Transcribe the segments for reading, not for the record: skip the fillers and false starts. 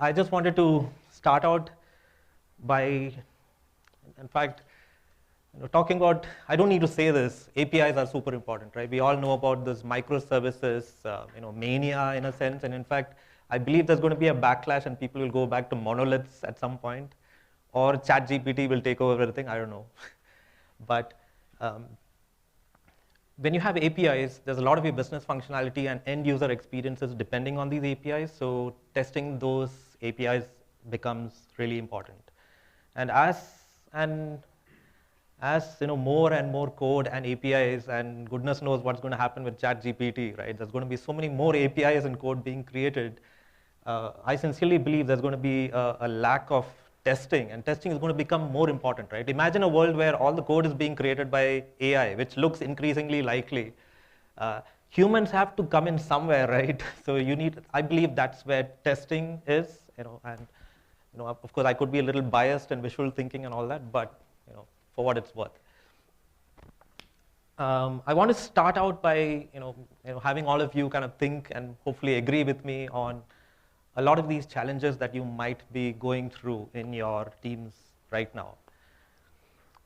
I just wanted to start out by, in fact, talking about, I don't need to say this, APIs are super important, right? We all know about this microservices, mania in a sense, and in fact, I believe there's going to be a backlash and people will go back to monoliths at some point, or ChatGPT will take over everything, I don't know. But when you have APIs, there's a lot of your business functionality and end user experiences depending on these APIs, so testing those APIs becomes really important. And as more and more code and APIs, and goodness knows what's going to happen with ChatGPT, right? There's going to be so many more APIs and code being created. I sincerely believe there's going to be a lack of testing, and testing is going to become more important, right? Imagine a world where all the code is being created by AI, which looks increasingly likely. Humans have to come in somewhere, right? So I believe that's where testing is, and of course I could be a little biased and visual thinking and all that, but for what it's worth. I want to start out by having all of you kind of think and hopefully agree with me on a lot of these challenges that you might be going through in your teams right now.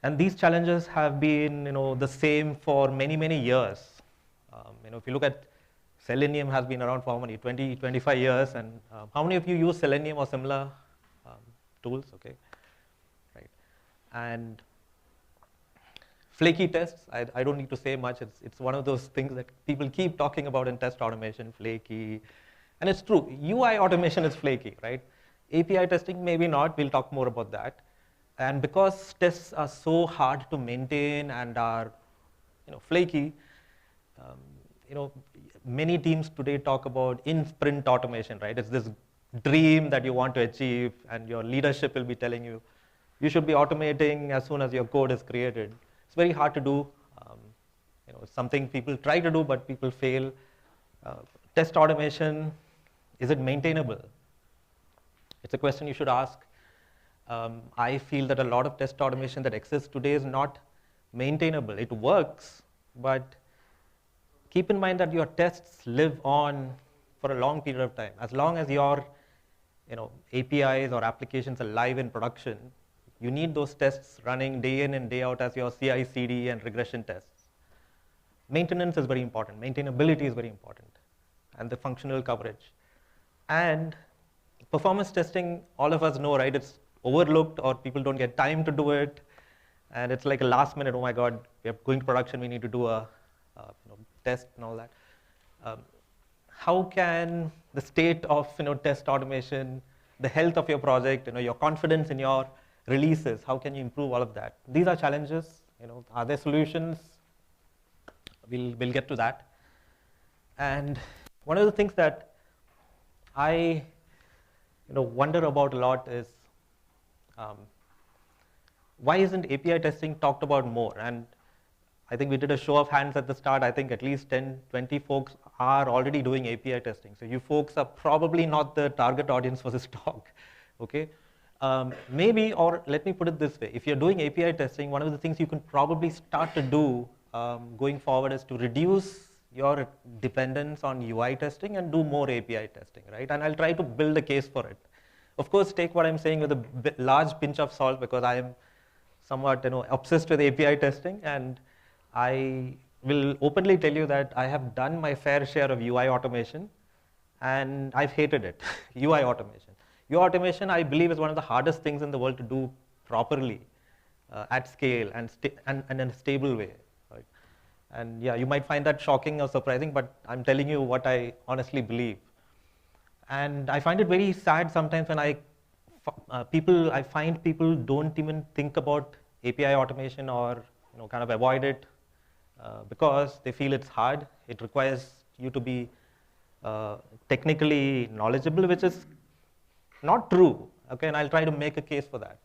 And these challenges have been the same for many, many years. If you look at Selenium has been around for how many, 20, 25 years, and how many of you use Selenium or similar tools? Okay, right. And flaky tests, I don't need to say much. It's one of those things that people keep talking about in test automation, flaky. And it's true, UI automation is flaky, right? API testing, maybe not, we'll talk more about that. And because tests are so hard to maintain and are flaky, many teams today talk about in-sprint automation, right? It's this dream that you want to achieve, and your leadership will be telling you, you should be automating as soon as your code is created. It's very hard to do. It's something people try to do, but people fail. Test automation, is it maintainable? It's a question you should ask. I feel that a lot of test automation that exists today is not maintainable. It works, but keep in mind that your tests live on for a long period of time. As long as your APIs or applications are live in production, you need those tests running day in and day out as your CI/CD and regression tests. Maintenance is very important. Maintainability is very important, and the functional coverage. And performance testing, all of us know, right? It's overlooked, or people don't get time to do it. And it's like a last minute, oh my God, we are going to production, we need to do a test and all that. How can the state of test automation, the health of your project, your confidence in your releases, how can you improve all of that? These are challenges. Are there solutions? We'll get to that. And one of the things that I wonder about a lot is why isn't API testing talked about more? And I think we did a show of hands at the start. I think at least 10, 20 folks are already doing API testing. So you folks are probably not the target audience for this talk, okay? Maybe, or let me put it this way, if you're doing API testing, one of the things you can probably start to do going forward is to reduce your dependence on UI testing and do more API testing, right? And I'll try to build a case for it. Of course, take what I'm saying with a large pinch of salt, because I am somewhat obsessed with API testing, and I will openly tell you that I have done my fair share of UI automation, and I've hated it, UI automation. UI automation, I believe, is one of the hardest things in the world to do properly, at scale, and in a stable way. Right? And yeah, you might find that shocking or surprising, but I'm telling you what I honestly believe. And I find it very sad sometimes when I find people don't even think about API automation, or kind of avoid it because they feel it's hard. It requires you to be technically knowledgeable, which is not true. Okay, and I'll try to make a case for that.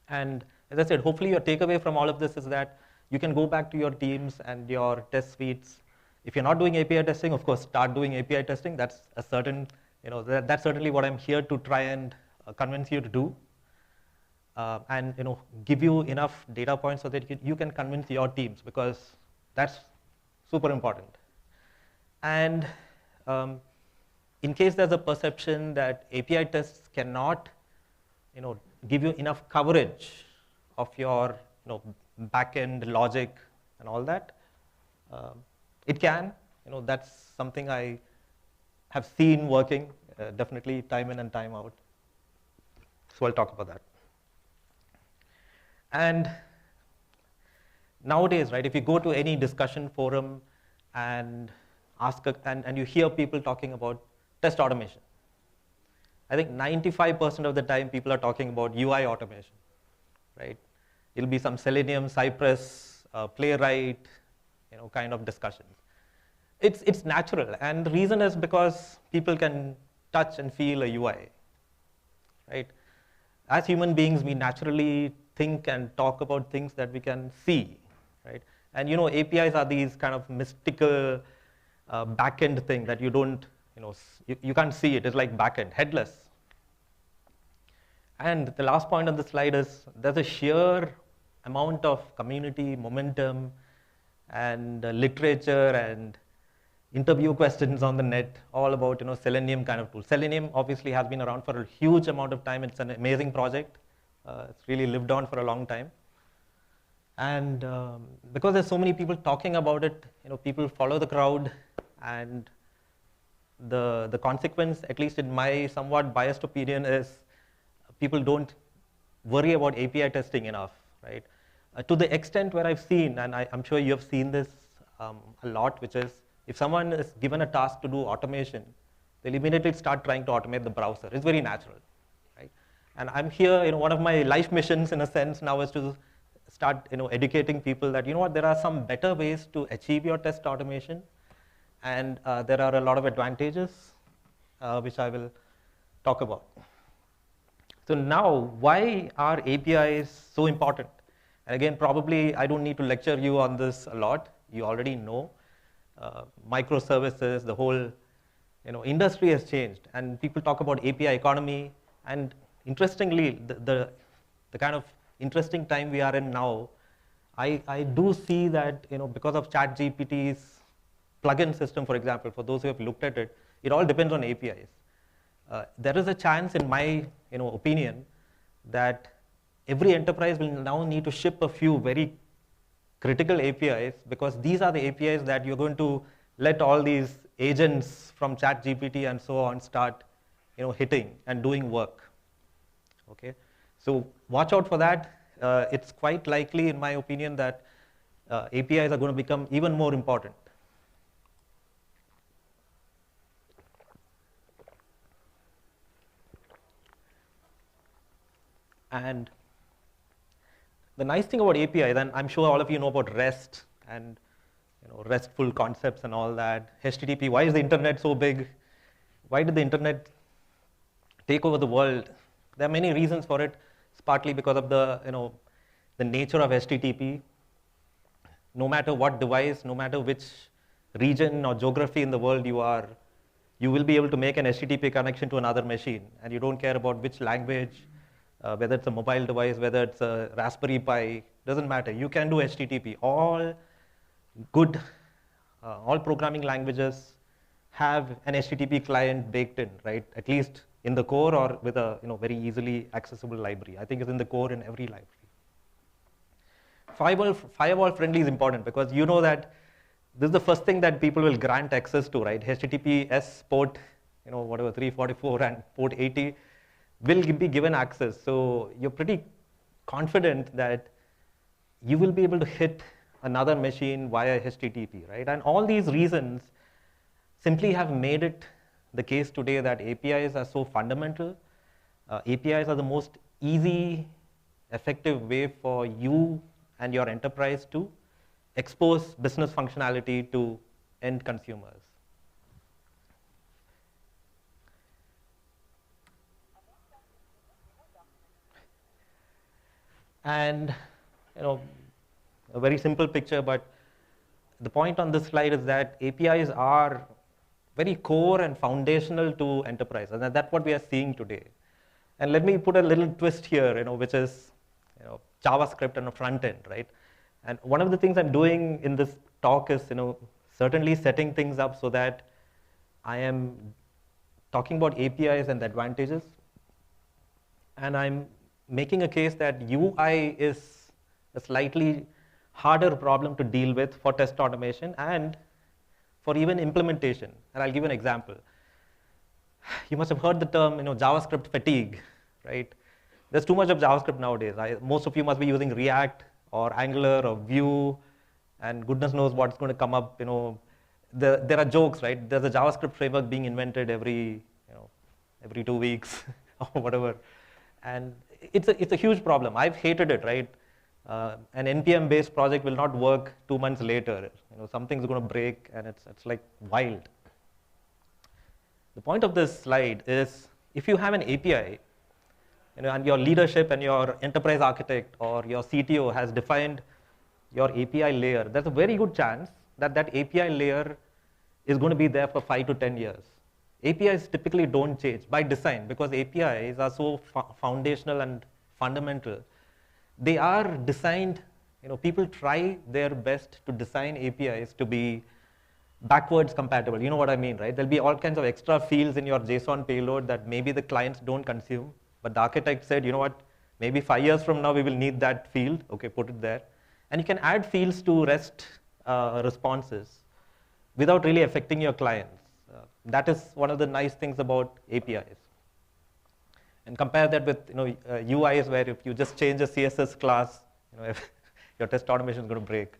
And as I said, hopefully your takeaway from all of this is that you can go back to your teams and your test suites. If you're not doing API testing, of course, start doing API testing. That's a certain, that's certainly what I'm here to try and convince you to do. And give you enough data points so that you can convince your teams, because that's super important. And in case there's a perception that API tests cannot, give you enough coverage of your, back-end logic and all that, it can. That's something I have seen working, definitely time in and time out. So I'll talk about that. And nowadays, right, if you go to any discussion forum and and you hear people talking about test automation, I think 95% of the time people are talking about UI automation, right? It'll be some Selenium, Cypress, Playwright, kind of discussions. It's natural, and the reason is because people can touch and feel a UI, right? As human beings, we naturally think and talk about things that we can see, right? And APIs are these kind of mystical back-end thing that you don't, you can't see it. It's like back-end, headless. And the last point on the slide is there's a sheer amount of community momentum and literature and interview questions on the net all about Selenium kind of tool. Selenium obviously has been around for a huge amount of time. It's an amazing project. It's really lived on for a long time. And because there's so many people talking about it, people follow the crowd, and the consequence, at least in my somewhat biased opinion, is people don't worry about API testing enough, right? To the extent where I've seen, and I'm sure you have seen this a lot, which is if someone is given a task to do automation, they'll immediately start trying to automate the browser. It's very natural, right? And I'm here, one of my life missions in a sense now is to start educating people that, there are some better ways to achieve your test automation, and there are a lot of advantages, which I will talk about. So now, why are APIs so important? And again, probably I don't need to lecture you on this a lot. You already know. Microservices, the whole industry has changed, and people talk about API economy. And interestingly, the kind of interesting time we are in now, I do see that because of ChatGPT's plugin system, for example, for those who have looked at it, it all depends on APIs. There is a chance, in my opinion, that every enterprise will now need to ship a few very critical APIs, because these are the APIs that you're going to let all these agents from ChatGPT and so on start hitting and doing work. Okay, so watch out for that. It's quite likely, in my opinion, that APIs are going to become even more important. And the nice thing about API, then I'm sure all of you know about REST and RESTful concepts and all that. HTTP, why is the internet so big? Why did the internet take over the world? There are many reasons for it. It's partly because of the nature of HTTP. No matter what device, no matter which region or geography in the world you are, you will be able to make an HTTP connection to another machine, and you don't care about which language, whether it's a mobile device, whether it's a Raspberry Pi, doesn't matter. You can do HTTP. All programming languages have an HTTP client baked in, right? At least in the core or with a very easily accessible library. I think it's in the core in every library. Firewall friendly is important because that this is the first thing that people will grant access to, right? HTTPS port, 344 and port 80 will be given access. So you're pretty confident that you will be able to hit another machine via HTTP, right? And all these reasons simply have made it the case today that APIs are so fundamental. APIs are the most easy, effective way for you and your enterprise to expose business functionality to end consumers. And a very simple picture, but the point on this slide is that APIs are very core and foundational to enterprises, and that's what we are seeing today. And let me put a little twist here, which is JavaScript and a front end, right? And one of the things I'm doing in this talk is certainly setting things up so that I am talking about APIs and the advantages. And I'm making a case that UI is a slightly harder problem to deal with for test automation and for even implementation. And I'll give you an example. You must have heard the term, JavaScript fatigue, right? There's too much of JavaScript nowadays. Most of you must be using React or Angular or Vue, and goodness knows what's going to come up. There are jokes, right? There's a JavaScript framework being invented every 2 weeks or whatever, and it's a huge problem. I've hated it, right? An NPM-based project will not work 2 months later. Something's going to break, and it's like wild. The point of this slide is, if you have an API, and your leadership and your enterprise architect or your CTO has defined your API layer, there's a very good chance that that API layer is going to be there for 5 to 10 years. APIs typically don't change by design because APIs are so foundational and fundamental. They are designed, people try their best to design APIs to be backwards compatible. You know what I mean, right? There'll be all kinds of extra fields in your JSON payload that maybe the clients don't consume, but the architect said, you know what, maybe 5 years from now we will need that field. Okay, put it there. And you can add fields to REST responses without really affecting your clients. That is one of the nice things about APIs. And compare that with UIs, where if you just change a CSS class, your test automation is going to break.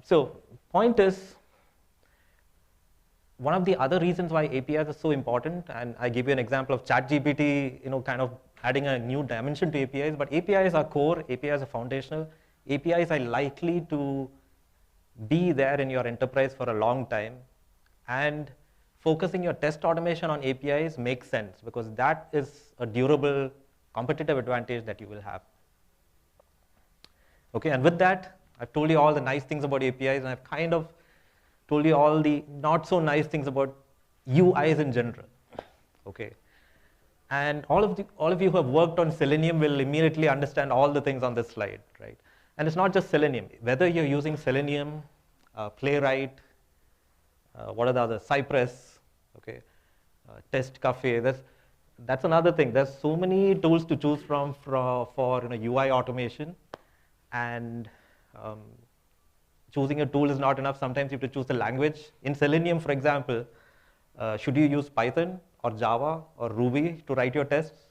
So point is, one of the other reasons why APIs are so important, and I give you an example of ChatGPT, kind of adding a new dimension to APIs, but APIs are core, APIs are foundational, APIs are likely to be there in your enterprise for a long time, and focusing your test automation on APIs makes sense because that is a durable competitive advantage that you will have. Okay, and with that, I've told you all the nice things about APIs, and I've kind of told you all the not so nice things about UIs in general. Okay, and all of you who have worked on Selenium will immediately understand all the things on this slide, right? And it's not just Selenium. Whether you're using Selenium, Playwright, what are the others? Cypress, okay, Test Cafe. That's another thing. There's so many tools to choose from for UI automation, and choosing a tool is not enough. Sometimes you have to choose the language. In Selenium, for example, should you use Python or Java or Ruby to write your tests?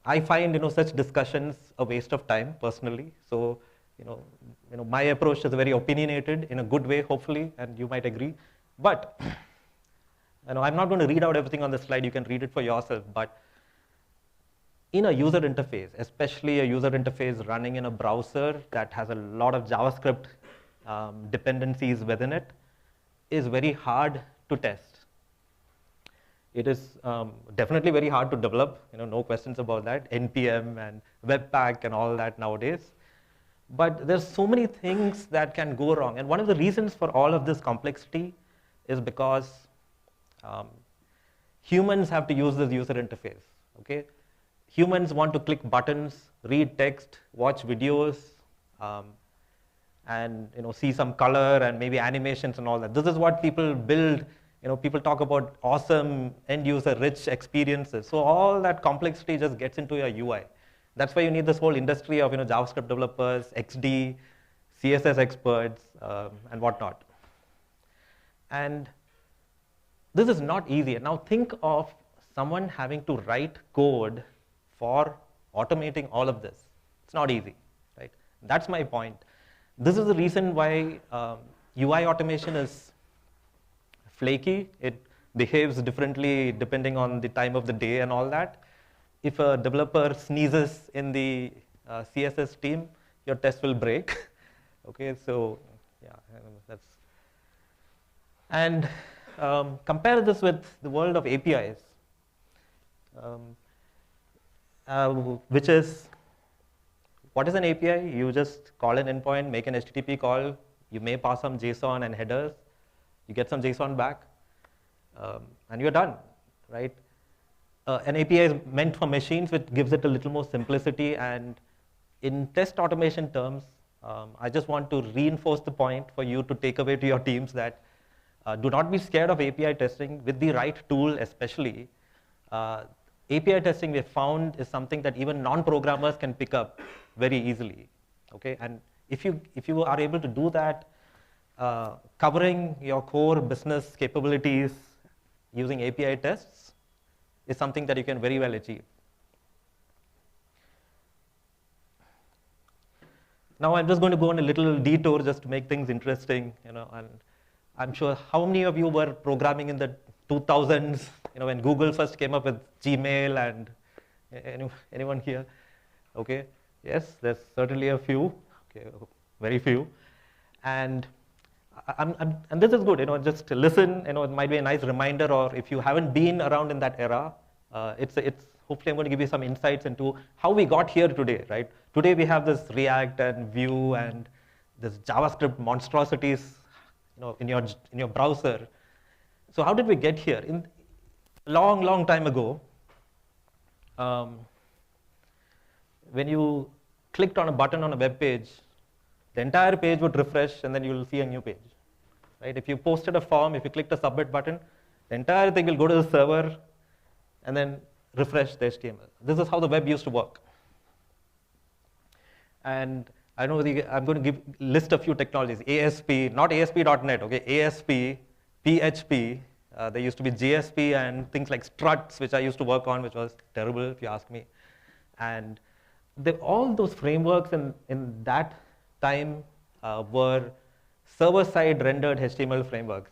I find such discussions a waste of time personally. So my approach is very opinionated in a good way, hopefully, and you might agree. But I'm not going to read out everything on the slide. You can read it for yourself. But in a user interface, especially a user interface running in a browser that has a lot of JavaScript dependencies within it, is very hard to test. It is definitely very hard to develop, no questions about that, NPM and Webpack and all that nowadays. But there's so many things that can go wrong. And one of the reasons for all of this complexity is because humans have to use this user interface, okay? Humans want to click buttons, read text, watch videos, and see some color and maybe animations and all that. This is what people build. People talk about awesome end-user rich experiences. So all that complexity just gets into your UI. That's why you need this whole industry of JavaScript developers, XD, CSS experts, and whatnot. And this is not easy. Now think of someone having to write code for automating all of this. It's not easy, right? That's my point. This is the reason why UI automation is flaky. It behaves differently depending on the time of the day and all that. If a developer sneezes in the CSS team, your test will break. Okay, so yeah, that's. And compare this with the world of APIs, which is, what is an API? You just call an endpoint, make an HTTP call, you may pass some JSON and headers, you get some JSON back, and you're done, right? An API is meant for machines, which gives it a little more simplicity. And in test automation terms, I just want to reinforce the point for you to take away to your teams that Do not be scared of API testing. With the right tool especially, API testing we have found is something that even non-programmers can pick up very easily. Okay, and if you are able to do that, covering your core business capabilities using API tests is something that you can very well achieve. Now I'm just going to go on a little detour just to make things interesting, and I'm sure how many of you were programming in the 2000s, when Google first came up with Gmail, and anyone here? Okay, yes, there's certainly a few, okay, very few, and this is good, just listen, it might be a nice reminder, or if you haven't been around in that era, it's hopefully I'm going to give you some insights into how we got here today, right? Today we have this React and Vue and this JavaScript monstrosities, in your browser. So how did we get here? In long time ago, when you clicked on a button on a web page, the entire page would refresh, and then you'll see a new page, right? If you posted a form, if you clicked a submit button, the entire thing will go to the server, and then refresh the HTML. This is how the web used to work. And I know I'm going to list a few technologies. ASP, not ASP.NET, okay? ASP, PHP. There used to be JSP and things like struts, which I used to work on, which was terrible, if you ask me. And all those frameworks in that time were server-side rendered HTML frameworks.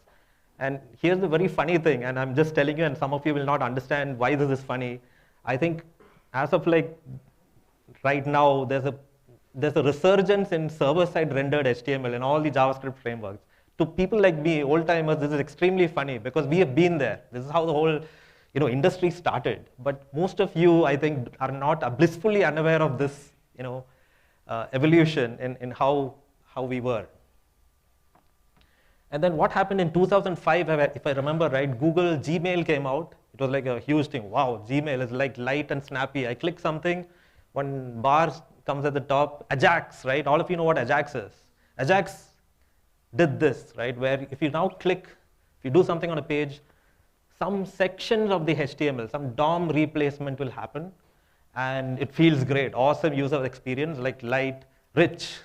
And here's the very funny thing, and I'm just telling you, and some of you will not understand why this is funny. I think as of right now, there's a resurgence in server-side rendered HTML and all the JavaScript frameworks. To people like me, old-timers, this is extremely funny because we have been there. This is how the whole industry started. But most of you, I think, are not blissfully unaware of this evolution in how we were. And then what happened in 2005, if I remember right, Google Gmail came out. It was like a huge thing. Wow, Gmail is like light and snappy. I click something, one bar comes at the top. Ajax, right? All of you know what Ajax is. Ajax did this, right? Where if you now click, if you do something on a page, some sections of the HTML, some DOM replacement will happen, and it feels great. Awesome user experience, like light, rich.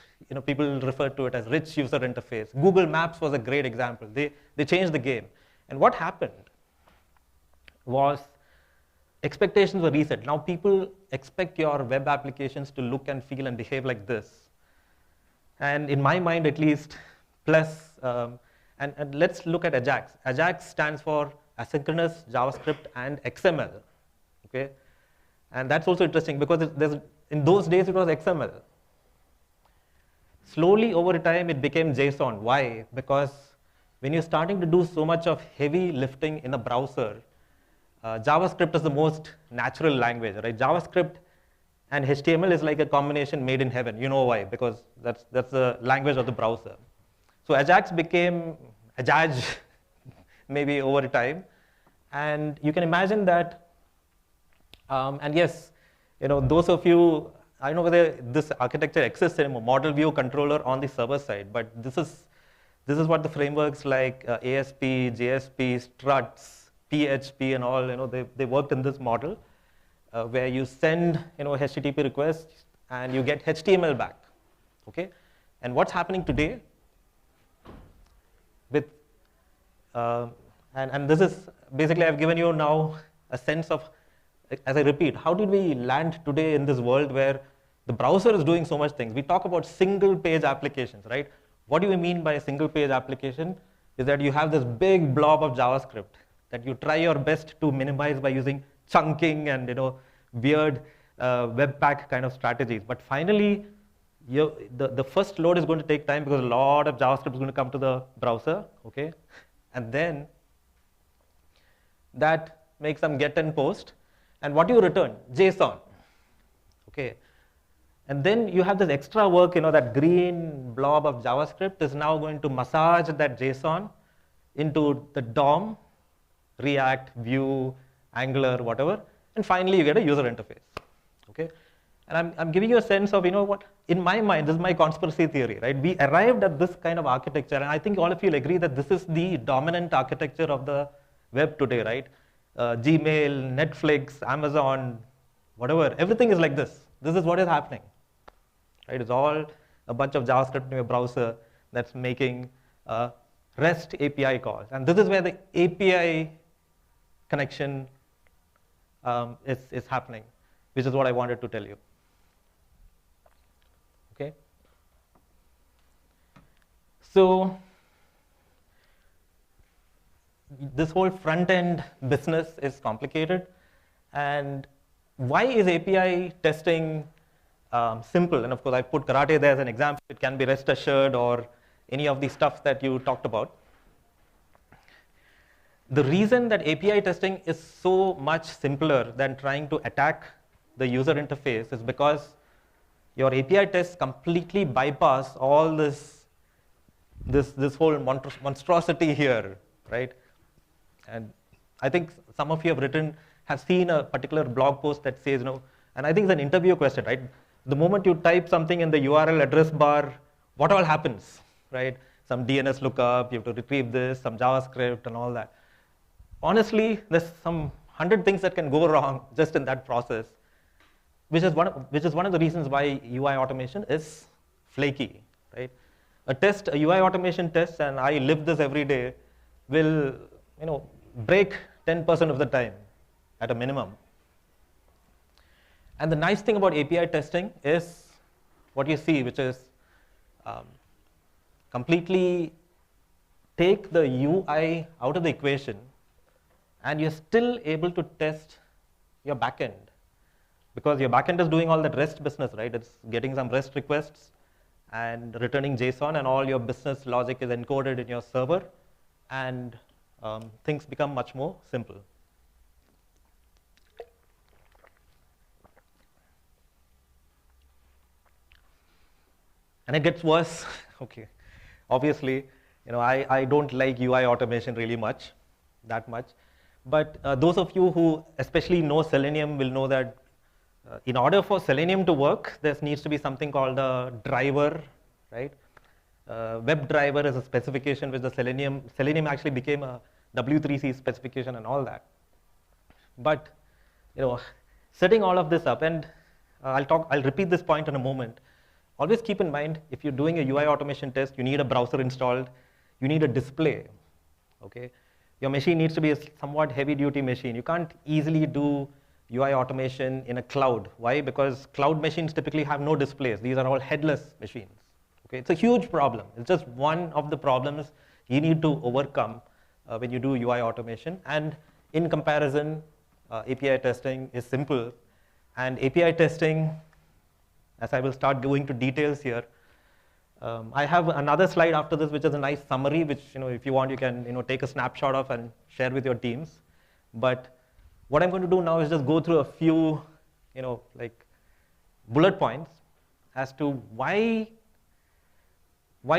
People refer to it as rich user interface. Google Maps was a great example. They changed the game. And what happened was expectations were reset. Now people expect your web applications to look and feel and behave like this. And in my mind, at least, plus, and let's look at Ajax. Ajax stands for asynchronous JavaScript and XML. Okay, and that's also interesting because in those days it was XML. Slowly over time it became JSON. Why? Because when you're starting to do so much of heavy lifting in a browser, JavaScript is the most natural language, right? JavaScript and HTML is like a combination made in heaven. You know why? Because that's the language of the browser. So Ajax became Ajaj maybe over time, and you can imagine that. And yes, those of you, I don't know whether this architecture exists anymore, model view controller on the server side, but this is what the frameworks like ASP, JSP, struts, PHP, and all, they worked in this model where you send HTTP requests and you get HTML back. Okay, and what's happening today with and this is basically I've given you now a sense of, as I repeat, how did we land today in this world where the browser is doing so much things? We talk about single page applications, right? What do we mean by a single page application? Is that you have this big blob of JavaScript that you try your best to minimize by using chunking and weird webpack kind of strategies. But finally, the first load is going to take time because a lot of JavaScript is going to come to the browser, okay? And then that makes some get and post. And what do you return? JSON, okay? And then you have this extra work, that green blob of JavaScript is now going to massage that JSON into the DOM, React, Vue, Angular, whatever, and finally you get a user interface, okay? And I'm giving you a sense of, what, in my mind, this is my conspiracy theory, right? We arrived at this kind of architecture, and I think all of you will agree that this is the dominant architecture of the web today, right? Gmail, Netflix, Amazon, whatever, everything is like this. This is what is happening, right? It's all a bunch of JavaScript in your browser that's making REST API calls. And this is where the API connection is happening, which is what I wanted to tell you. Okay. So this whole front-end business is complicated. And why is API testing simple? And of course, I put Karate there as an example. It can be rest assured or any of the stuff that you talked about. The reason that API testing is so much simpler than trying to attack the user interface is because your API tests completely bypass all this whole monstrosity here, right? And I think some of you have seen a particular blog post that says, and I think it's an interview question, right? The moment you type something in the URL address bar, what all happens, right? Some DNS lookup, you have to retrieve this, some JavaScript and all that. Honestly, there's some 100 things that can go wrong just in that process, which is one of the reasons why UI automation is flaky, right? A UI automation test, and I live this every day, will break 10% of the time at a minimum. And the nice thing about API testing is what you see, which is completely take the UI out of the equation, and you're still able to test your backend. Because your backend is doing all that REST business, right? It's getting some REST requests and returning JSON, and all your business logic is encoded in your server, and things become much more simple. And it gets worse. Okay, obviously, I don't like UI automation really much, that much. But those of you who especially know Selenium will know that in order for Selenium to work, there needs to be something called a driver, right? Web driver is a specification which the Selenium actually became a W3C specification and all that. But setting all of this up, and I'll repeat this point in a moment. Always keep in mind, if you're doing a UI automation test, you need a browser installed, you need a display, okay? Your machine needs to be a somewhat heavy-duty machine. You can't easily do UI automation in a cloud. Why? Because cloud machines typically have no displays. These are all headless machines. Okay? It's a huge problem. It's just one of the problems you need to overcome when you do UI automation. And in comparison, API testing is simple. And API testing, as I will start going to details here, I have another slide after this, which is a nice summary, which if you want, you can take a snapshot of and share with your teams. But what I'm going to do now is just go through a few, like bullet points as to why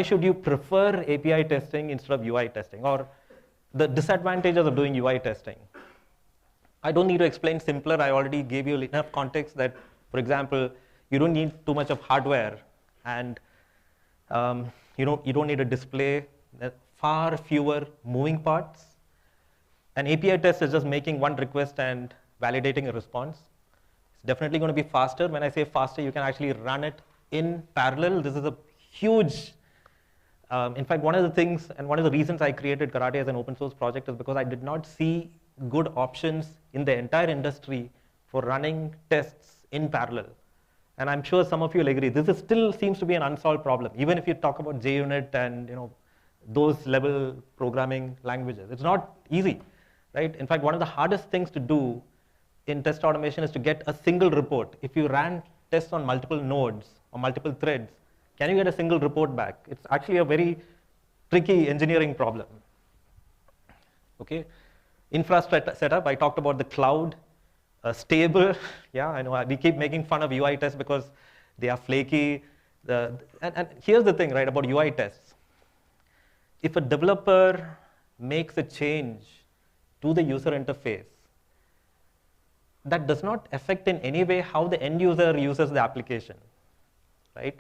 should you prefer API testing instead of UI testing, or the disadvantages of doing UI testing. I don't need to explain simpler. I already gave you enough context that, for example, you don't need too much of hardware, and you don't need a display. There are far fewer moving parts. An API test is just making one request and validating a response. It's definitely going to be faster. When I say faster, you can actually run it in parallel. This is a huge, in fact, one of the things and one of the reasons I created Karate as an open source project is because I did not see good options in the entire industry for running tests in parallel. And I'm sure some of you will agree, this still seems to be an unsolved problem, even if you talk about JUnit and those level programming languages. It's not easy, right? In fact, one of the hardest things to do in test automation is to get a single report. If you ran tests on multiple nodes or multiple threads, can you get a single report back? It's actually a very tricky engineering problem. Okay, infrastructure setup, I talked about the cloud. Stable, yeah, I know, we keep making fun of UI tests because they are flaky. And here's the thing, right, about UI tests. If a developer makes a change to the user interface, that does not affect in any way how the end user uses the application, right?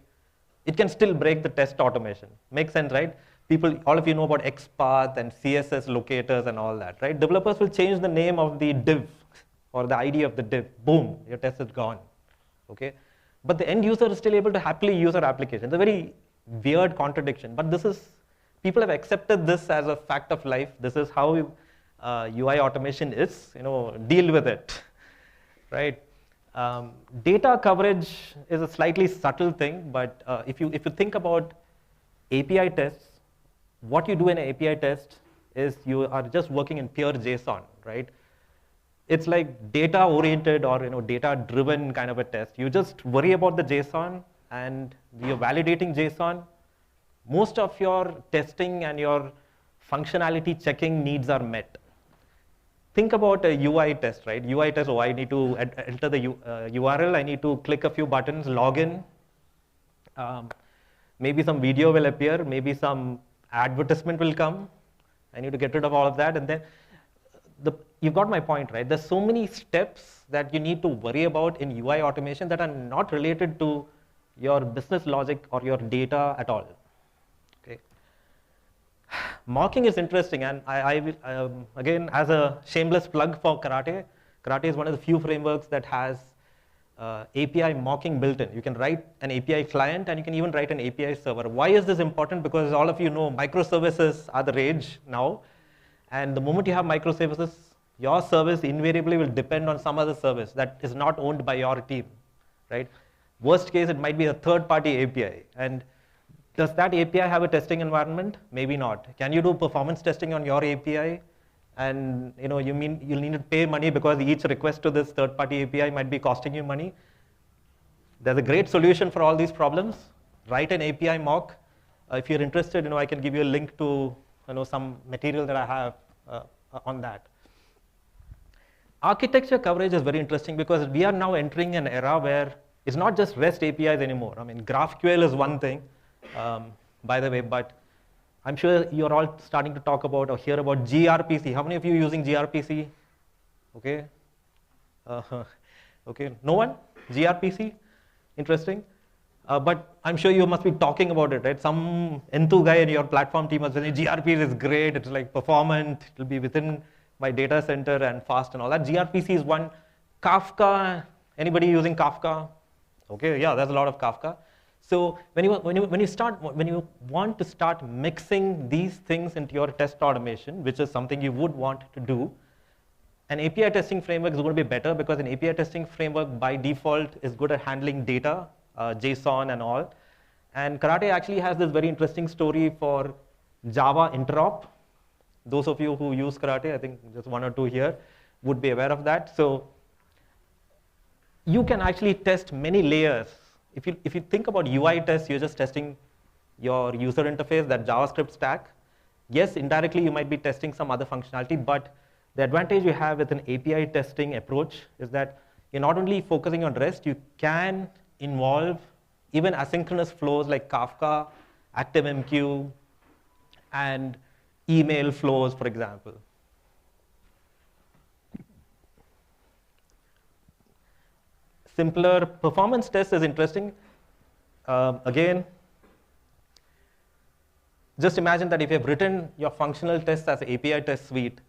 It can still break the test automation. Makes sense, right? People, all of you know about XPath and CSS locators and all that, right? Developers will change the name of the div or the ID of the div. Boom, your test is gone, okay? But the end user is still able to happily use our application. It's a very weird contradiction, but this is, people have accepted this as a fact of life. This is how UI automation is, deal with it, right? Data coverage is a slightly subtle thing, but if you think about API tests, what you do in an API test is you are just working in pure JSON, right? It's like data-oriented or data-driven kind of a test. You just worry about the JSON and you're validating JSON. Most of your testing and your functionality checking needs are met. Think about a UI test, right? UI test, I need to enter the URL, I need to click a few buttons, log in. Maybe some video will appear, maybe some advertisement will come. I need to get rid of all of that, and then you got my point, right? There's so many steps that you need to worry about in UI automation that are not related to your business logic or your data at all. Okay. Mocking is interesting, and I will, again, as a shameless plug for Karate, Karate is one of the few frameworks that has API mocking built in. You can write an API client and you can even write an API server. Why is this important? Because all of you know microservices are the rage now. And the moment you have microservices, your service invariably will depend on some other service that is not owned by your team, right? Worst case, it might be a third-party API. And does that API have a testing environment? Maybe not. Can you do performance testing on your API? And you'll need to pay money because each request to this third-party API might be costing you money. There's a great solution for all these problems. Write an API mock. If you're interested, I can give you a link to some material that I have on that. Architecture coverage is very interesting because we are now entering an era where it's not just REST APIs anymore. I mean, GraphQL is one thing, by the way, but I'm sure you're all starting to talk about or hear about gRPC. How many of you are using gRPC? Okay. Okay, no one? gRPC? Interesting. But I'm sure you must be talking about it, right? Some Enthu guy in your platform team was saying gRPC is great, it's like performant, it'll be within my data center and fast and all that. gRPC is one. Kafka, anybody using Kafka? Okay, yeah, there's a lot of Kafka. So when you want to start mixing these things into your test automation, which is something you would want to do, an API testing framework is going to be better because an API testing framework by default is good at handling data, JSON and all. And Karate actually has this very interesting story for Java interop. Those of you who use Karate, I think just one or two here, would be aware of that. So you can actually test many layers. If you think about UI tests, you're just testing your user interface, that JavaScript stack. Yes, indirectly you might be testing some other functionality, but the advantage you have with an API testing approach is that you're not only focusing on REST, you can involve even asynchronous flows like Kafka, ActiveMQ, and email flows, for example. Simpler performance test is interesting. Again, just imagine that if you have written your functional tests as an API test suite,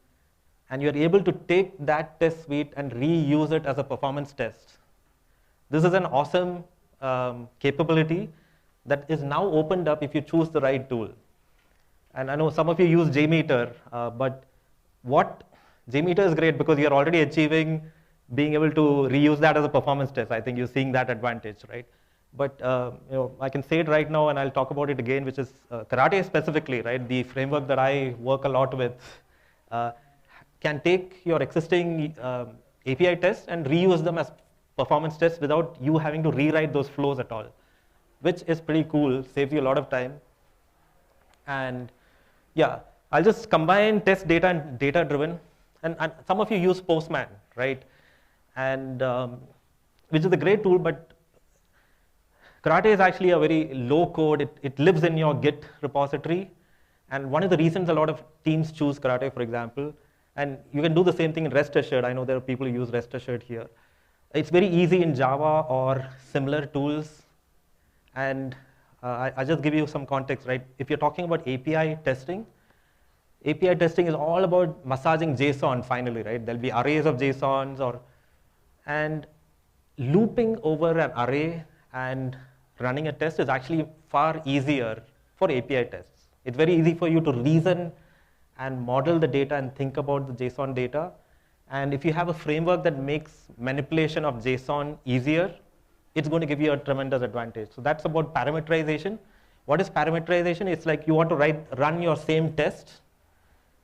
and you're able to take that test suite and reuse it as a performance test. This is an awesome capability that is now opened up if you choose the right tool. And I know some of you use JMeter, but JMeter is great because you're already achieving being able to reuse that as a performance test. I think you're seeing that advantage, right? But I can say it right now, and I'll talk about it again, which is Karate specifically, right? The framework that I work a lot with can take your existing API tests and reuse them as performance tests without you having to rewrite those flows at all, which is pretty cool, saves you a lot of time. And yeah, I'll just combine test data and data driven. And some of you use Postman, right? And which is a great tool, but Karate is actually a very low code. It lives in your Git repository. And one of the reasons a lot of teams choose Karate, for example, And you can do the same thing in rest assured. I know there are people who use rest assured here. It's very easy in Java or similar tools. And I just give you some context, right? If you're talking about API testing is all about massaging JSON finally, right? There'll be arrays of JSONs and looping over an array and running a test is actually far easier for API tests. It's very easy for you to reason and model the data and think about the JSON data. And if you have a framework that makes manipulation of JSON easier, it's going to give you a tremendous advantage. So that's about parameterization. What is parameterization? It's like you want to run your same test,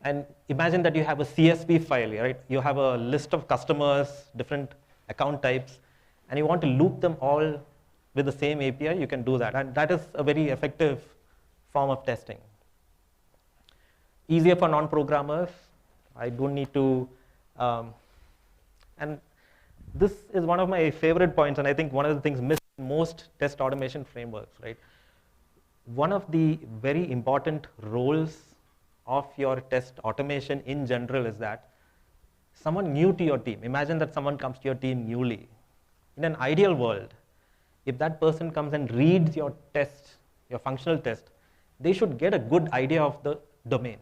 and imagine that you have a CSV file, right? You have a list of customers, different account types, and you want to loop them all with the same API. You can do that, and that is a very effective form of testing. Easier for non-programmers. I don't need to, and this is one of my favorite points, and I think one of the things missed in most test automation frameworks, right? One of the very important roles of your test automation in general is that someone new to your team, imagine that someone comes to your team newly. In an ideal world, if that person comes and reads your test, your functional test, they should get a good idea of the domain.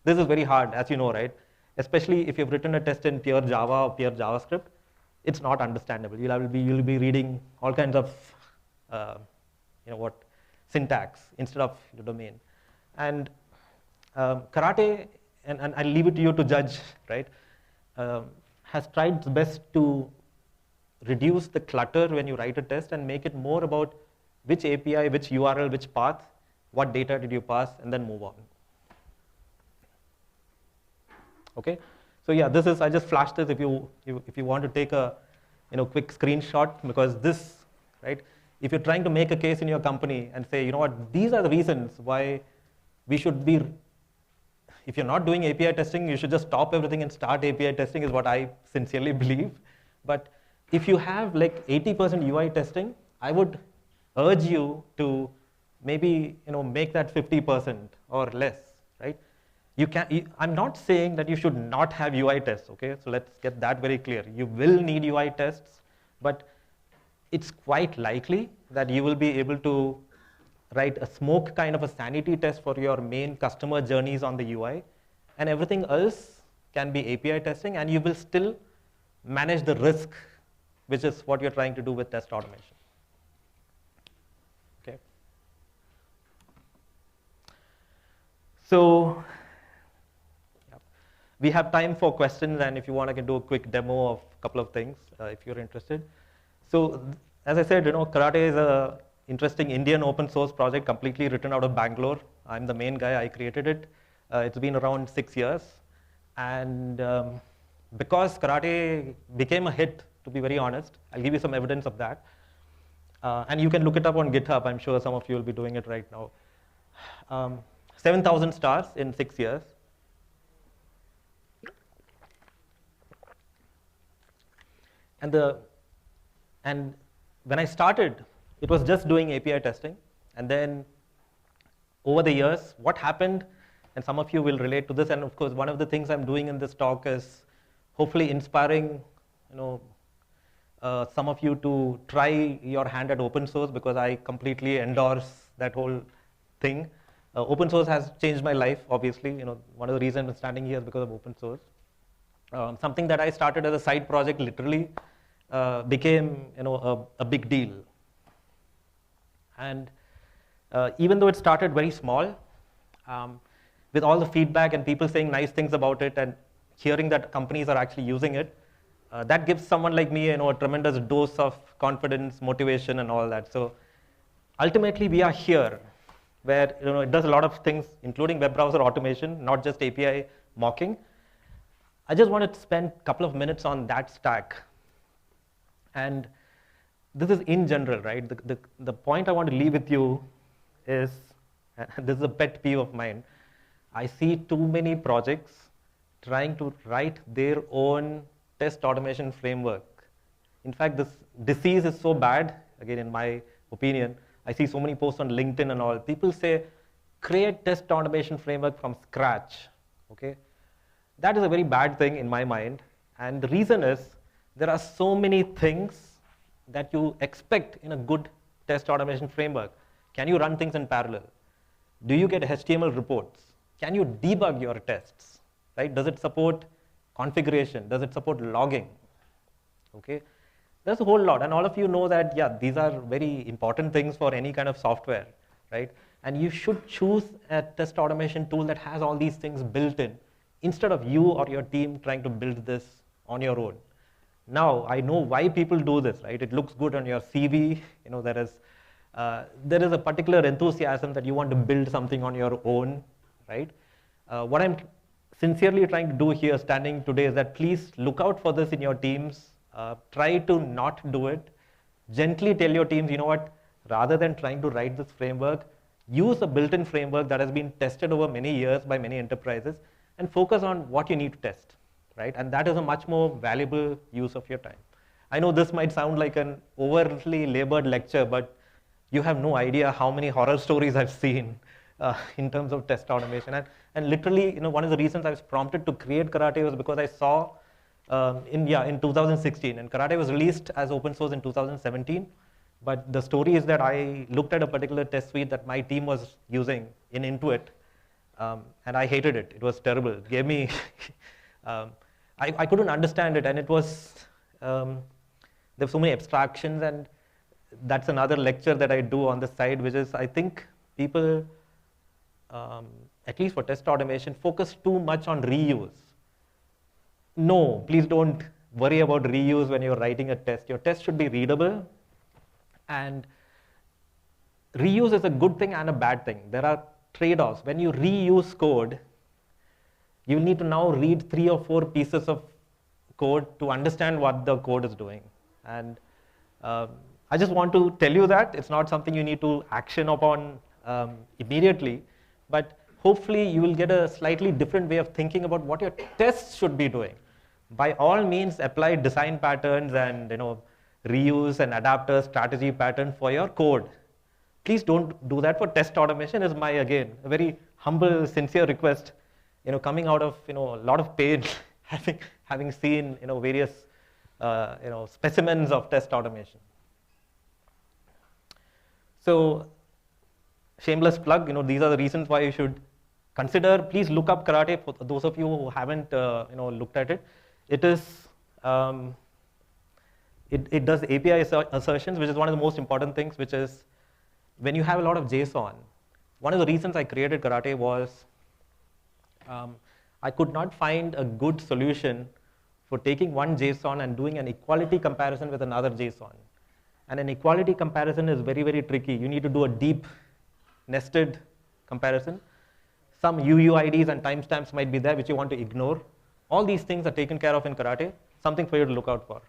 This is very hard, as you know, right? Especially if you've written a test in pure Java or pure JavaScript, it's not understandable. You'll be reading all kinds of syntax instead of the domain. And Karate, and I'll leave it to you to judge, right, has tried its best to reduce the clutter when you write a test and make it more about which API, which URL, which path, what data did you pass, and then move on. Okay, so yeah, this is, I just flashed this if you want to take a quick screenshot, because this, right, if you're trying to make a case in your company and say, you know what, these are the reasons why we should be, if you're not doing API testing, you should just stop everything and start API testing, is what I sincerely believe. But if you have like 80% UI testing, I would urge you to maybe make that 50% or less, right? I'm not saying that you should not have UI tests, okay? So let's get that very clear. You will need UI tests, but it's quite likely that you will be able to write a smoke kind of a sanity test for your main customer journeys on the UI, and everything else can be API testing, and you will still manage the risk, which is what you're trying to do with test automation. Okay. So we have time for questions, and if you want, I can do a quick demo of a couple of things if you're interested. So as I said, Karate is a interesting Indian open source project completely written out of Bangalore. I'm the main guy, I created it. It's been around 6 years. And because Karate became a hit, to be very honest, I'll give you some evidence of that. And you can look it up on GitHub. I'm sure some of you will be doing it right now. 7,000 stars in 6 years. And when I started, it was just doing API testing. And then over the years, what happened, and some of you will relate to this, and of course, one of the things I'm doing in this talk is hopefully inspiring some of you to try your hand at open source, because I completely endorse that whole thing. Open source has changed my life, obviously. One of the reasons I'm standing here is because of open source. Something that I started as a side project literally became a big deal. And even though it started very small, with all the feedback and people saying nice things about it and hearing that companies are actually using it, that gives someone like me a tremendous dose of confidence, motivation, and all that. So ultimately, we are here where it does a lot of things, including web browser automation, not just API mocking. I just wanted to spend a couple of minutes on that stack. And this is in general, right? The point I want to leave with you is, and this is a pet peeve of mine, I see too many projects trying to write their own test automation framework. In fact, this disease is so bad, again, in my opinion. I see so many posts on LinkedIn and all. People say, create test automation framework from scratch, okay? That is a very bad thing in my mind. And the reason is there are so many things that you expect in a good test automation framework. Can you run things in parallel? Do you get HTML reports? Can you debug your tests? Right? Does it support configuration? Does it support logging? Okay, there's a whole lot, and all of you know that, yeah, these are very important things for any kind of software, right? And you should choose a test automation tool that has all these things built in, instead of you or your team trying to build this on your own. Now, I know why people do this, right? It looks good on your CV. You know, there is a particular enthusiasm that you want to build something on your own, right? What I'm sincerely trying to do here, standing today, is that please look out for this in your teams. Try to not do it. Gently tell your teams, you know what, rather than trying to write this framework, use a built-in framework that has been tested over many years by many enterprises and focus on what you need to test, right? And that is a much more valuable use of your time. I know this might sound like an overly labored lecture, but you have no idea how many horror stories I've seen in terms of test automation. And literally, you know, one of the reasons I was prompted to create Karate was because I saw in 2016, and Karate was released as open source in 2017. But the story is that I looked at a particular test suite that my team was using in Intuit, and I hated it. It was terrible. It gave me, I couldn't understand it, and it was, there were so many abstractions, and that's another lecture that I do on the side, which is, I think people, at least for test automation, focus too much on reuse. No, please don't worry about reuse when you're writing a test. Your test should be readable, and reuse is a good thing and a bad thing. There are trade-offs. When you reuse code, you need to now read 3 or 4 pieces of code to understand what the code is doing. And I just want to tell you that it's not something you need to action upon immediately, but hopefully you will get a slightly different way of thinking about what your tests should be doing. By all means, apply design patterns and, you know, reuse and adapter strategy pattern for your code. Please don't do that for test automation. Is my, again, a very humble, sincere request, you know, coming out of, you know, a lot of pain, having seen, you know, various, you know, specimens of test automation. So, shameless plug, you know, these are the reasons why you should consider. Please look up Karate for those of you who haven't, you know, looked at it. It is, it does API assertions, which is one of the most important things, which is when you have a lot of JSON. One of the reasons I created Karate was I could not find a good solution for taking one JSON and doing an equality comparison with another JSON. And an equality comparison is very, very tricky. You need to do a deep nested comparison. Some UUIDs and timestamps might be there, which you want to ignore. All these things are taken care of in Karate, something for you to look out for.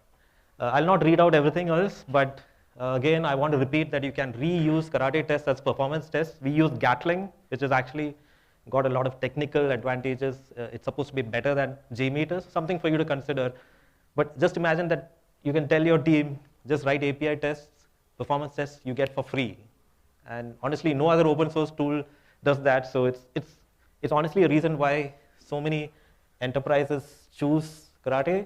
I'll not read out everything else, but again, I want to repeat that you can reuse Karate tests as performance tests. We use Gatling, which has actually got a lot of technical advantages. It's supposed to be better than JMeter, something for you to consider. But just imagine that you can tell your team, just write API tests, performance tests you get for free. And honestly, no other open source tool does that. So it's honestly a reason why so many enterprises choose Karate.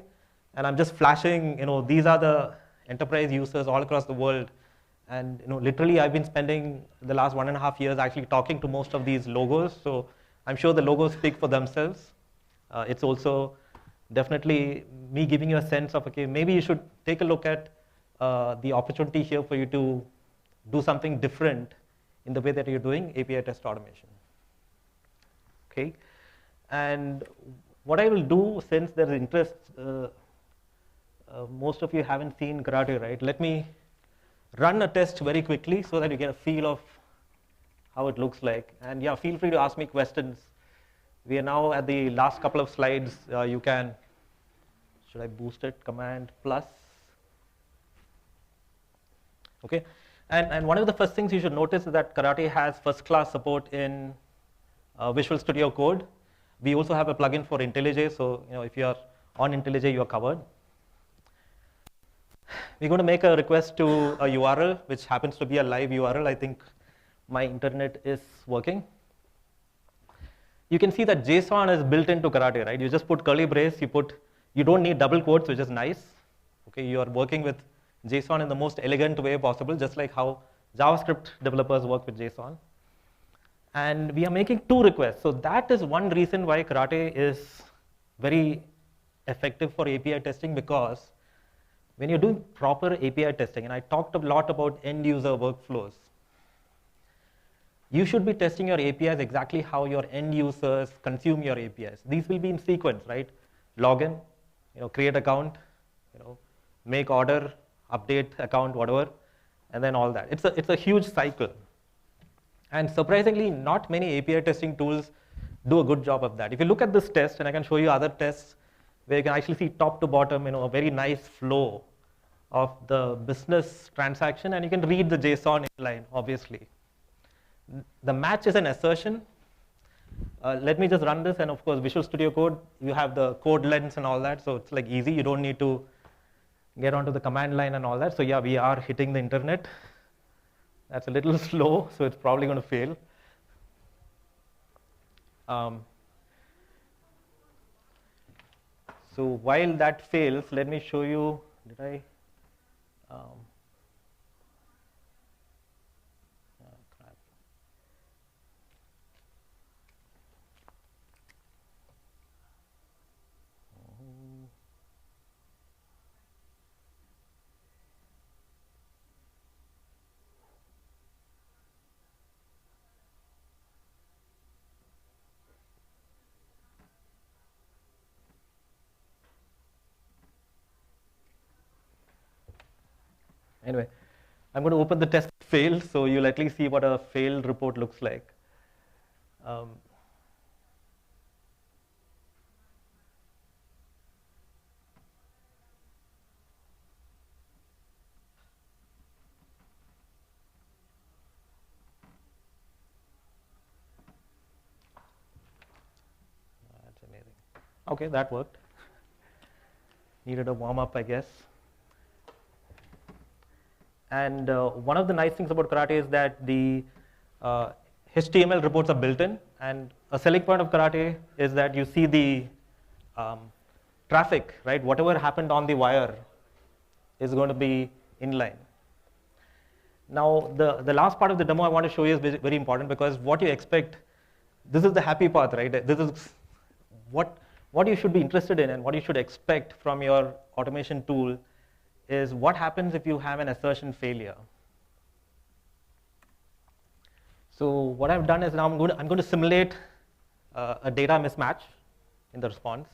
And I'm just flashing, you know, these are the enterprise users all across the world. And, you know, literally I've been spending the last 1.5 years actually talking to most of these logos. So I'm sure the logos speak for themselves. It's also definitely me giving you a sense of, okay, maybe you should take a look at the opportunity here for you to do something different in the way that you're doing API test automation. Okay, and what I will do, since there is interest, most of you haven't seen Karate, right? Let me run a test very quickly so that you get a feel of how it looks like. And yeah, feel free to ask me questions. We are now at the last couple of slides. You can, should I boost it? Command plus. Okay, and one of the first things you should notice is that Karate has first-class support in Visual Studio Code. We also have a plugin for IntelliJ, so, you know, if you are on IntelliJ, you are covered. We're going to make a request to a URL, which happens to be a live URL. I think my internet is working. you can see that JSON is built into Karate, right? You just put curly brace, you don't need double quotes, which is nice. Okay, you are working with JSON in the most elegant way possible, just like how JavaScript developers work with JSON. And we are making 2 requests. So that is one reason why Karate is very effective for API testing, because when you're doing proper API testing, and I talked a lot about end user workflows, you should be testing your APIs exactly how your end users consume your APIs. These will be in sequence, right? Login, create account, make order, update account, whatever, and then all that. It's a huge cycle. And surprisingly, not many API testing tools do a good job of that. If you look at this test, and I can show you other tests where you can actually see top to bottom, a very nice flow of the business transaction, and you can read the JSON inline, obviously. The match is an assertion. Let me just run this, and of course, Visual Studio Code, you have the code lens and all that, so it's like easy. You don't need to get onto the command line and all that. So yeah, we are hitting the internet. That's a little slow, so it's probably going to fail. So while that fails, let me show you, did I? Crap. Anyway, I'm going to open the test failed, so you'll at least see what a failed report looks like. That's amazing. Okay, that worked. Needed a warm up, I guess. And one of the nice things about Karate is that the HTML reports are built in, and a selling point of Karate is that you see the traffic, right? Whatever happened on the wire is going to be inline. Now, the last part of the demo I want to show you is very important, because what you expect, this is the happy path, right? This is what you should be interested in and what you should expect from your automation tool is what happens if you have an assertion failure. So what I've done is now I'm going to simulate a data mismatch in the response.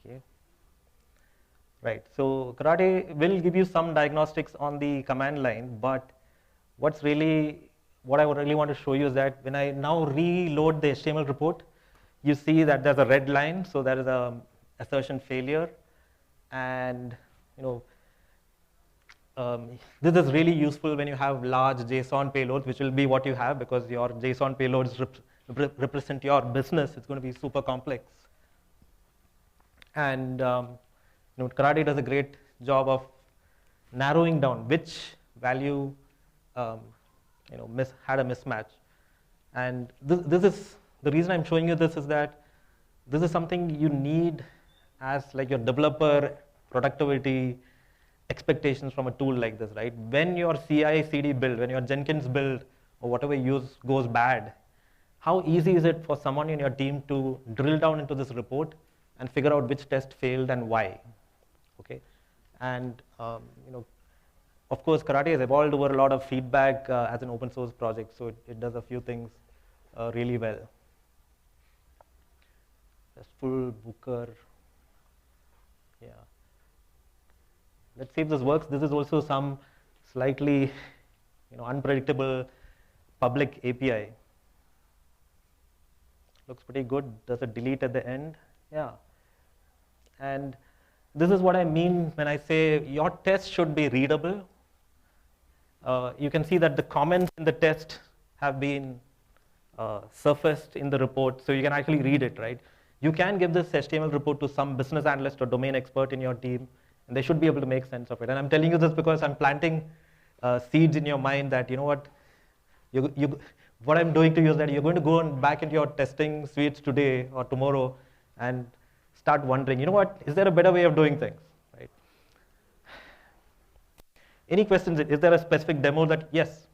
Okay. Right. So Karate will give you some diagnostics on the command line, but what I really want to show you is that when I now reload the HTML report, you see that there's a red line, so there is a assertion failure, and this is really useful when you have large JSON payloads, which will be what you have, because your JSON payloads represent your business. It's going to be super complex, and Karate does a great job of narrowing down which value had a mismatch, and this is. The reason I'm showing you this is that this is something you need as like your developer productivity expectations from a tool like this, right? When your CI/CD build, when your Jenkins build or whatever you use goes bad, how easy is it for someone in your team to drill down into this report and figure out which test failed and why? Okay, and of course, Karate has evolved over a lot of feedback as an open source project, so it does a few things really well. Full Booker, yeah. Let's see if this works. This is also some slightly, unpredictable public API. Looks pretty good. Does it delete at the end? Yeah. And this is what I mean when I say your test should be readable. You can see that the comments in the test have been surfaced in the report, so you can actually read it, right? You can give this HTML report to some business analyst or domain expert in your team, and they should be able to make sense of it. And I'm telling you this because I'm planting seeds in your mind that, What I'm doing to you is that you're going to go back into your testing suites today or tomorrow and start wondering, you know what, is there a better way of doing things, right? Any questions? Is there a specific demo that, yes?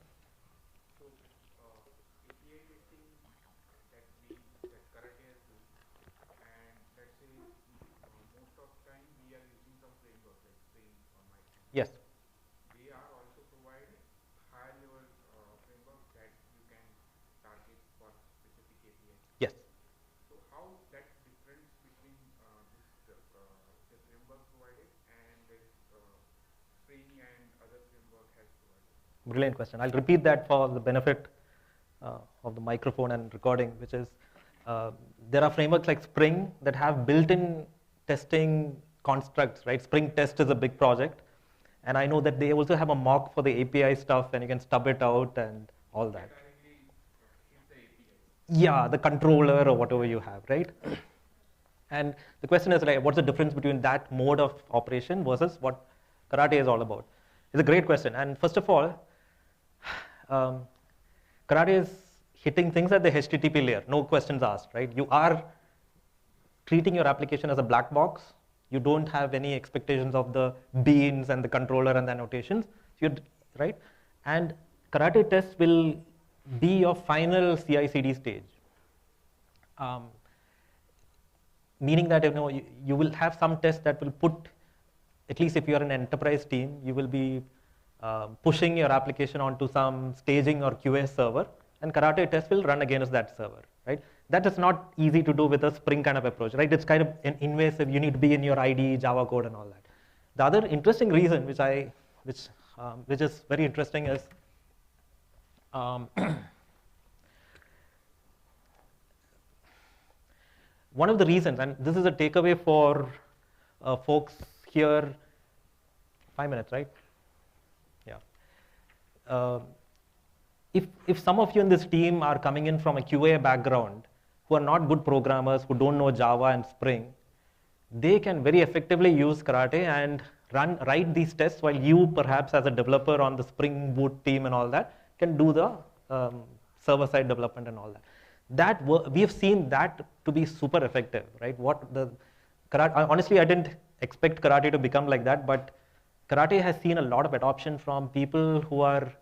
Yes. They are also provided higher level framework that you can target for specific API. Yes. So how that difference between the framework provided and this Spring and other framework has provided? Brilliant question. I'll repeat that for the benefit of the microphone and recording, which is there are frameworks like Spring that have built-in testing constructs, right? Spring Test is a big project. And I know that they also have a mock for the API stuff, and you can stub it out and all that. Yeah, the controller or whatever you have, right? And the question is, like, what's the difference between that mode of operation versus what Karate is all about? It's a great question. And first of all, Karate is hitting things at the HTTP layer, no questions asked, right? You are treating your application as a black box. You don't have any expectations of the beans and the controller and the annotations, right? And Karate test will be your final CI/CD stage, meaning that you will have some tests that will put, at least if you are an enterprise team, you will be pushing your application onto some staging or QA server, and Karate test will run against that server, right? That is not easy to do with a Spring kind of approach, right? It's kind of invasive. You need to be in your IDE, Java code, and all that. The other interesting reason, which is very interesting, is one of the reasons, and this is a takeaway for folks here. 5 minutes, right? Yeah. If some of you in this team are coming in from a QA background, who are not good programmers, who don't know Java and Spring, they can very effectively use Karate and write these tests, while you, perhaps as a developer on the Spring Boot team and all that, can do the server-side development and all that. We have seen that to be super effective, right? Honestly, I didn't expect Karate to become like that, but Karate has seen a lot of adoption from people who are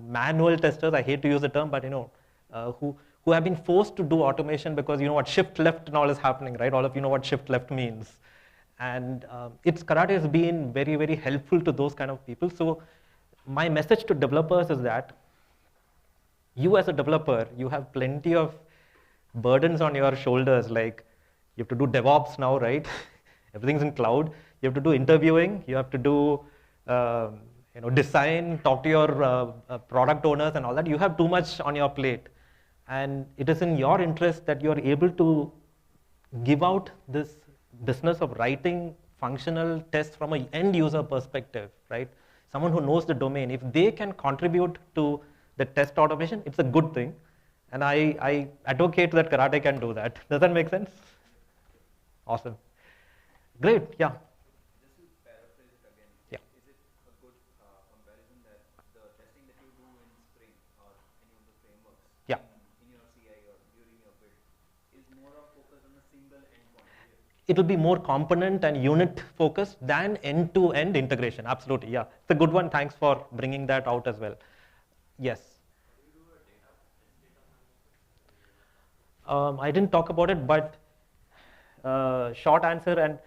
manual testers. I hate to use the term, but who have been forced to do automation because shift left and all is happening, right? All of you know what shift left means. And Karate has been very, very helpful to those kind of people. So my message to developers is that you as a developer, you have plenty of burdens on your shoulders, like you have to do DevOps now, right? Everything's in cloud. You have to do interviewing. You have to do design, talk to your product owners and all that. You have too much on your plate. And it is in your interest that you're able to give out this business of writing functional tests from an end user perspective, right? Someone who knows the domain. If they can contribute to the test automation, it's a good thing. And I advocate that Karate can do that. Does that make sense? Awesome. Great, yeah. Just to paraphrase it again, yeah. Is it a good comparison that the testing that you do in Spring or any of the frameworks yeah. in your CI or during your build is more of focused on a single endpoint? It will be more component and unit focused than end-to-end integration. Absolutely, yeah. It's a good one. Thanks for bringing that out as well. Yes. I didn't talk about it, but short answer, and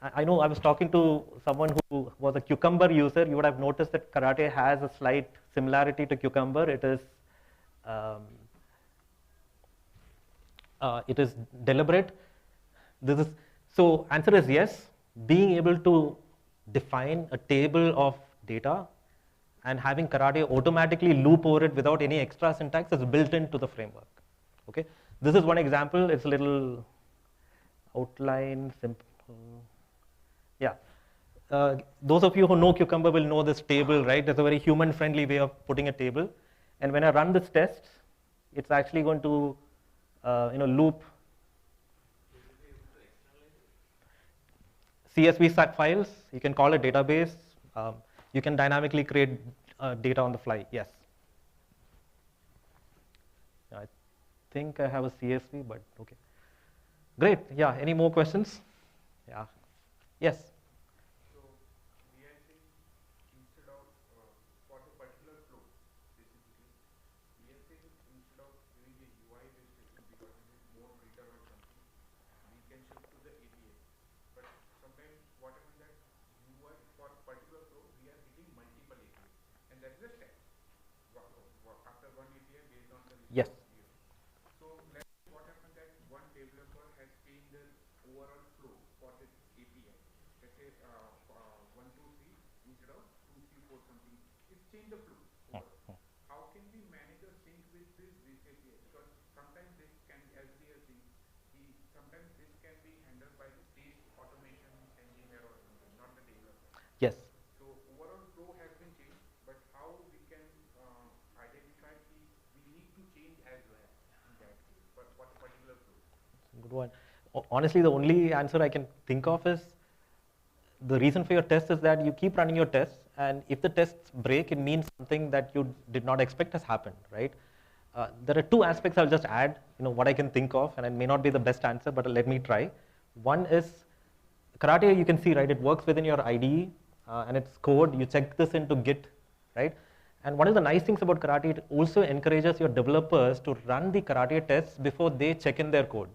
I know I was talking to someone who was a Cucumber user. You would have noticed that Karate has a slight similarity to Cucumber. It is deliberate. So answer is yes. Being able to define a table of data and having Karate automatically loop over it without any extra syntax is built into the framework. Okay. This is one example. It's a little outline, simple. Yeah. Those of you who know Cucumber will know this table, right? It's a very human-friendly way of putting a table. And when I run this test, it's actually going to loop CSV files. You can call it database. You can dynamically create data on the fly. Yes. think I have a CSV, but okay. Great. Yeah. Any more questions? Yeah. Yes. So we are saying instead of for the particular flow, basically, we are saying instead of doing a UI based testing because it is more brittle or something, we can shift to the API. But sometimes what happens that UI for particular flow, we are hitting multiple API, and that is a step. After one API based on the Yes. response here. So let's say what happened that one developer has changed the overall flow for the API. Let's say 1, 2, 3 instead of 2, 3, 4 something. It's changed the flow overall. How can we manage a sync with this API? Because sometimes this can, as we are seeing, sometimes this can be handled by the test automation engineer or something, not the developer. Yes. So overall flow has been changed, but how we can identify we need to change as well in that case, but what particular flow? Good one. Honestly, the only answer I can think of is the reason for your test is that you keep running your tests, and if the tests break, it means something that you did not expect has happened, right? There are two aspects I'll just add, what I can think of, and it may not be the best answer, but let me try. One is Karate, you can see, right, it works within your IDE, and it's code. You check this into Git, right? And one of the nice things about Karate, it also encourages your developers to run the Karate tests before they check in their code,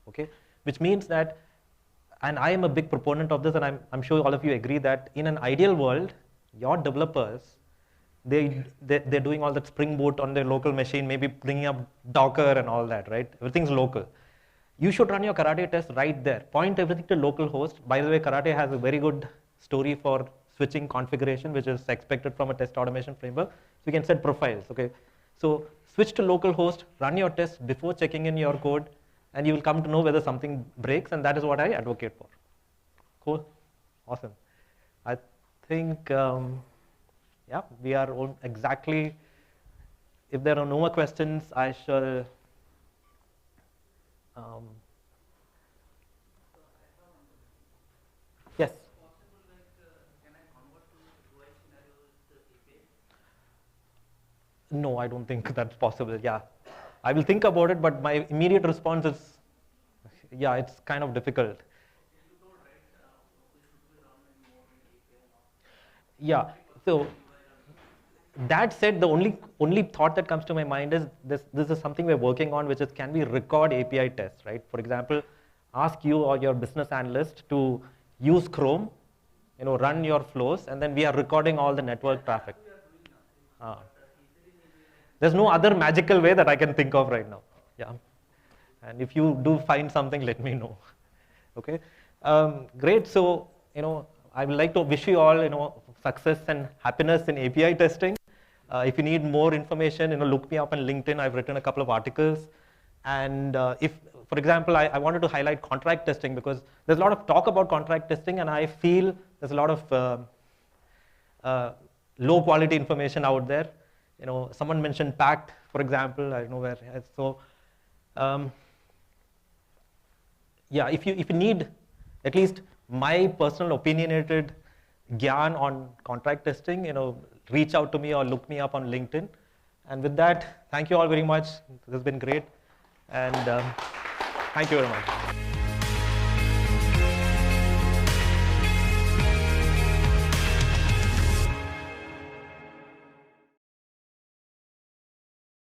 okay? Which means that, and I am a big proponent of this, and I'm sure all of you agree that in an ideal world, your developers, they're doing all that Spring Boot on their local machine, maybe bringing up Docker and all that, right? Everything's local. You should run your Karate test right there. Point everything to localhost. By the way, Karate has a very good story for switching configuration, which is expected from a test automation framework. So you can set profiles, okay? So switch to localhost, run your test before checking in your code, and you will come to know whether something breaks, and that is what I advocate for. Cool, awesome. I think, yeah, we are all exactly, if there are no more questions, I shall, yes. No, I don't think that's possible. Yeah, I will think about it, but my immediate response is, yeah, it's kind of difficult. Yeah, so that said, the only thought that comes to my mind is this is something we're working on, which is can we record API tests, right? For example, ask you or your business analyst to use Chrome, run your flows, and then we are recording all the network traffic. There's no other magical way that I can think of right now. Yeah, and if you do find something, let me know. Okay, great. So I would like to wish you all success and happiness in API testing. If you need more information, look me up on LinkedIn. I've written a couple of articles, and if, for example, I wanted to highlight contract testing because there's a lot of talk about contract testing, and I feel there's a lot of low quality information out there. Someone mentioned PACT, for example. I don't know where. So, yeah, if you need at least my personal opinionated gyan on contract testing, reach out to me or look me up on LinkedIn. And with that, thank you all very much. This has been great, and thank you very much.